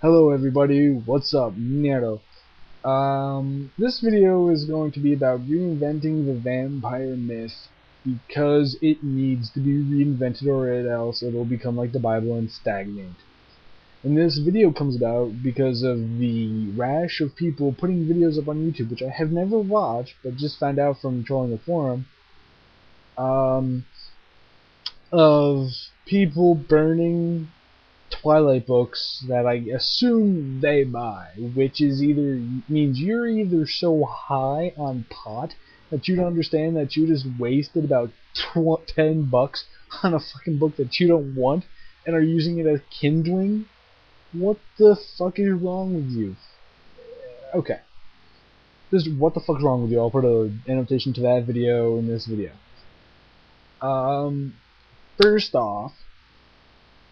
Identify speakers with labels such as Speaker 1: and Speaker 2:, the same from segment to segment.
Speaker 1: Hello everybody, what's up? Nero. This video is going to be about reinventing the vampire myth because it needs to be reinvented or else it'll become like the Bible and stagnate. And this video comes about because of the rash of people putting videos up on YouTube, which I have never watched, but just found out from trolling the forum, um, of people burning Twilight books that I assume they buy, which is either means you're either so high on pot that you don't understand that you just wasted about $10 on a fucking book that you don't want and are using it as kindling. What the fuck is wrong with you? Okay, just what the fuck's wrong with you? I'll put an annotation to that video in this video. Um, First off,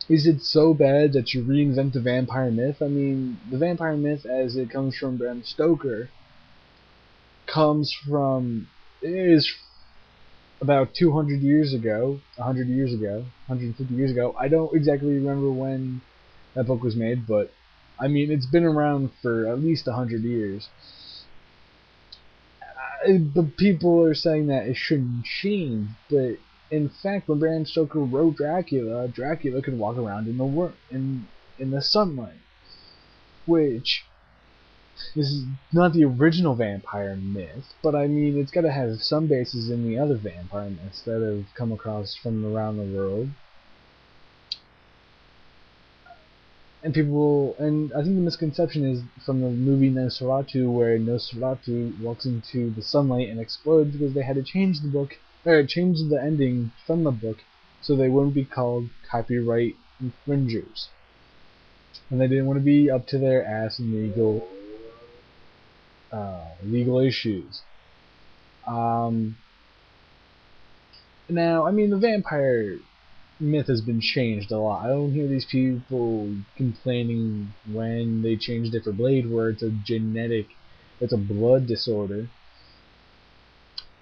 Speaker 1: is it so bad that you reinvent the vampire myth? I mean, the vampire myth, as it comes from Bram Stoker, is about 200 years ago, 100 years ago, 150 years ago. I don't exactly remember when that book was made, but I mean, it's been around for at least 100 years. But people are saying that it shouldn't change, but in fact, when Bram Stoker wrote Dracula, Dracula could walk around in the sunlight, which this is not the original vampire myth, but I mean, it's got to have some basis in the other vampire myths that have come across from around the world. And I think the misconception is from the movie Nosferatu, where Nosferatu walks into the sunlight and explodes because they had to change the book, or change the ending from the book, so they wouldn't be called copyright infringers. And they didn't want to be up to their ass in legal issues. Now, I mean, the vampire myth has been changed a lot. I don't hear these people complaining when they changed it for Blade, where it's a blood disorder.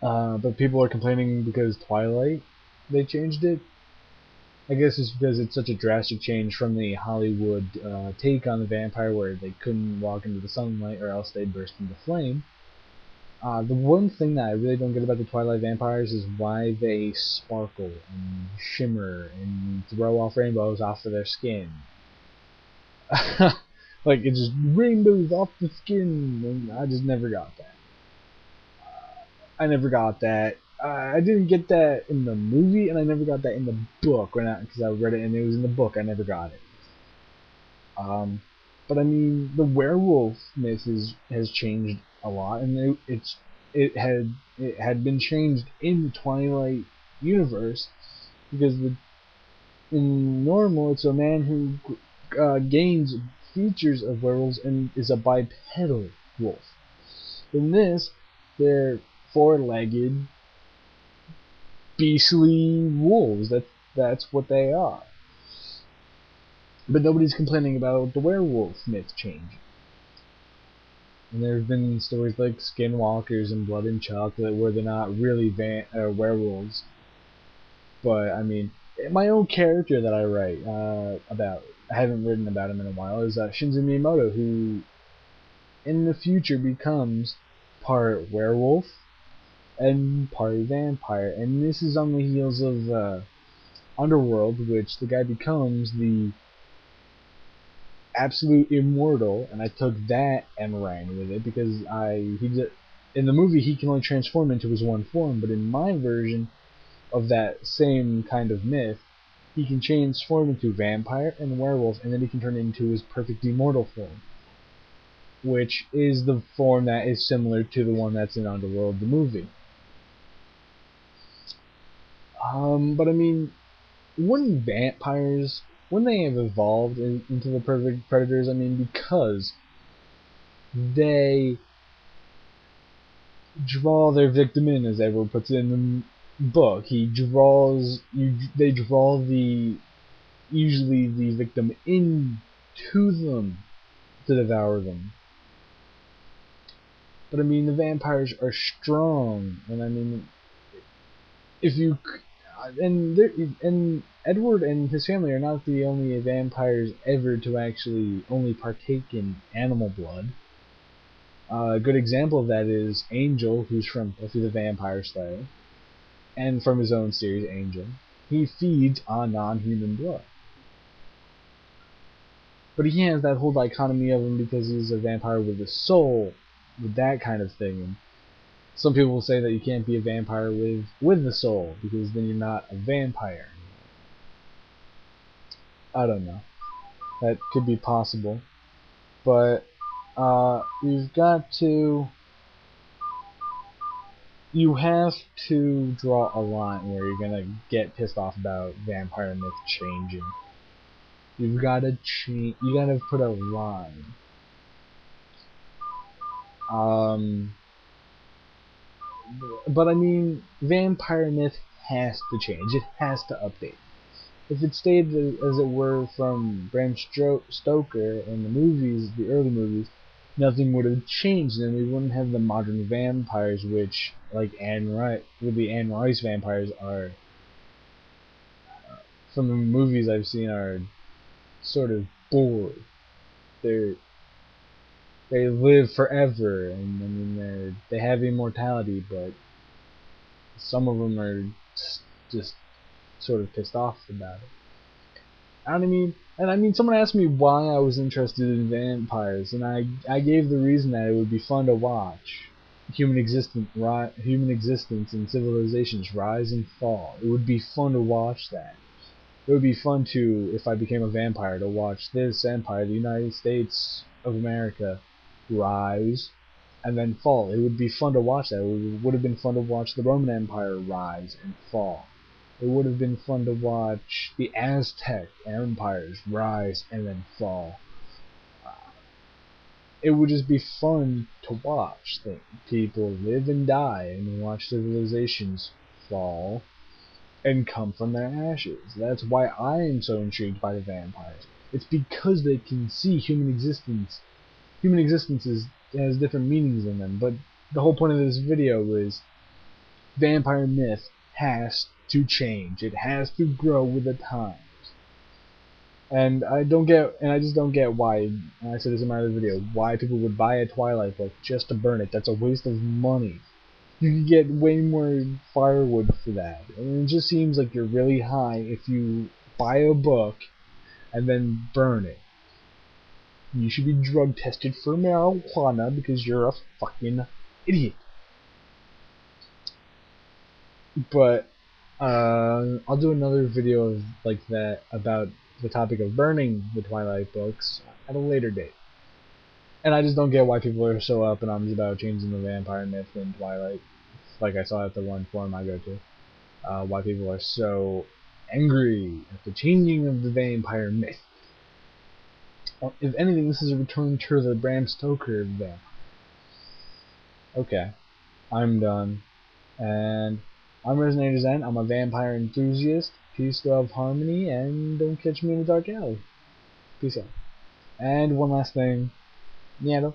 Speaker 1: But people are complaining because Twilight, they changed it. I guess it's because it's such a drastic change from the Hollywood take on the vampire, where they couldn't walk into the sunlight or else they'd burst into flame. The one thing that I really don't get about the Twilight vampires is why they sparkle and shimmer and throw off rainbows off of their skin. Like, it's just rainbows off the skin, and I just never got that. I never got that. I didn't get that in the movie, and I never got that in the book because I read it and it was in the book. I never got it. But I mean, the werewolf myth has changed a lot, and it had been changed in the Twilight universe because in normal it's a man who gains features of werewolves and is a bipedal wolf. In this, they're four-legged, beastly wolves. That's what they are. But nobody's complaining about the werewolf myth change. And there have been stories like Skinwalkers and Blood and Chocolate where they're not really werewolves. But, I mean, my own character that I write I haven't written about him in a while, is Shinzo Miyamoto, who in the future becomes part werewolf and part vampire. And this is on the heels of Underworld, which the guy becomes the absolute immortal, and I took that and ran with it because in the movie he can only transform into his one form, but in my version of that same kind of myth, he can transform into vampire and werewolf, and then he can turn into his perfect immortal form, which is the form that is similar to the one that's in Underworld, the movie. But I mean, wouldn't vampires, when they have evolved into the perfect predators, I mean, because they draw their victim in, as Edward puts it in the book. They draw usually the victim into them to devour them. But I mean, the vampires are strong, and I mean, if you, and Edward and his family are not the only vampires ever to actually only partake in animal blood. A good example of that is Angel, who's from Buffy the Vampire Slayer, and from his own series, Angel. He feeds on non-human blood. But he has that whole dichotomy of him because he's a vampire with a soul, with that kind of thing. And some people will say that you can't be a vampire with the soul, because then you're not a vampire. I don't know. That could be possible. But you've got to... You have to draw a line where you're gonna get pissed off about vampire myth changing. You've gotta change. You gotta put a line. But I mean, vampire myth has to change. It has to update. If it stayed as it were from Bram Stoker in the movies, the early movies, nothing would have changed, and we wouldn't have the modern vampires, which, like Anne Rice vampires are, from the movies I've seen, are sort of bored. They live forever, and I mean they have immortality, but some of them are just sort of pissed off about it. I mean, someone asked me why I was interested in vampires, and I gave the reason that it would be fun to watch human existence and civilizations rise and fall. It would be fun to watch that. It would be fun to, if I became a vampire, to watch this empire, the United States of America, rise and then fall. It would be fun to watch that. It would have been fun to watch the Roman Empire rise and fall. It would have been fun to watch the Aztec empires rise and then fall. It would just be fun to watch people live and die and watch civilizations fall and come from their ashes. That's why I am so intrigued by the vampires. It's because they can see human existence. Human existence has different meanings in them, but the whole point of this video is vampire myth has to change. It has to grow with the times. And I just don't get why, and I said this in my other video, why people would buy a Twilight book just to burn it. That's a waste of money. You can get way more firewood for that. And it just seems like you're really high if you buy a book and then burn it. You should be drug tested for marijuana because you're a fucking idiot. But I'll do another video of like that about the topic of burning the Twilight books at a later date. And I just don't get why people are so up in arms about changing the vampire myth in Twilight, like I saw at the one forum I go to. Why people are so angry at the changing of the vampire myth. Well, if anything, this is a return to the Bram Stoker vampire. Okay, I'm done. And I'm RezenatorZen. I'm a vampire enthusiast. Peace, love, harmony, and don't catch me in the dark alley. Peace out. And one last thing. Nero.